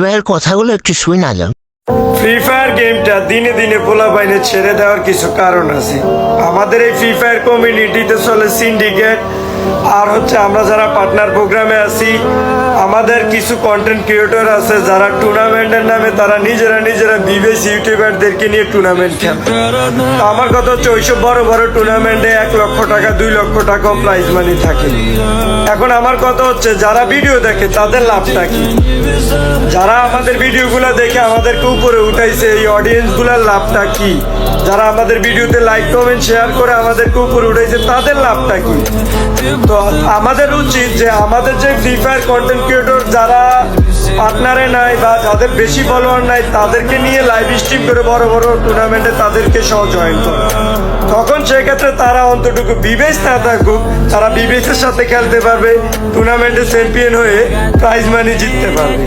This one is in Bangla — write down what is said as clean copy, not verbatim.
ভাইয়ের কথাগুলো একটু শুই না যান। ফ্রি ফায়ার গেমটা দিনে দিনে পোলাপাইনে ছেড়ে দেওয়ার কিছু কারণ আছে। আমাদের এই ফ্রি ফায়ার কমিউনিটিতে চলে সিন্ডিকেট, আর হচ্ছে আমরা যারা পার্টনার প্রোগ্রামে আছি, আমাদের কিছু কন্টেন্ট ক্রিয়েটর আছে যারা টুর্নামেন্টের নামে তারা নিজেরা বিবেস ইউটিউবারদেরকে নিয়ে টুর্নামেন্ট খেলে। তো আমার কথা হচ্ছে ওইসব বড় বড় টুর্নামেন্টে 1 লক্ষ টাকা 2 লক্ষ টাকা প্রাইজ মানি থাকে। এখন আমার কথা হচ্ছে যারা ভিডিও দেখে তাদের লাভটা কি? যারা আমাদের ভিডিওগুলো দেখে আমাদেরকে উপরে উঠাইছে, এই অডিয়েন্স গুলার লাভটা কি? যারা আমাদের ভিডিওতে লাইক কমেন্ট শেয়ার করে আমাদেরকে উপরে উঠাইছে তাদের লাভটা কি? তো আমাদের উচিত যে আমাদের যে ফ্রি ফায়ার কন্টেন্ট ক্রিয়েটর যারা পার্টনারে নাই বা যাদের বেশি ফলোয়ার নাই তাদেরকে নিয়ে লাইভ স্ট্রিম করে বড় বড় টুর্নামেন্টে তাদেরকে সহ জয়েন করে। তখন সেক্ষেত্রে তারা অন্তটুকু বিবেচ না থাকুক, তারা বিবেচের সাথে খেলতে পারবে, টুর্নামেন্টে চ্যাম্পিয়ন হয়ে প্রাইজ মানি জিততে পারবে।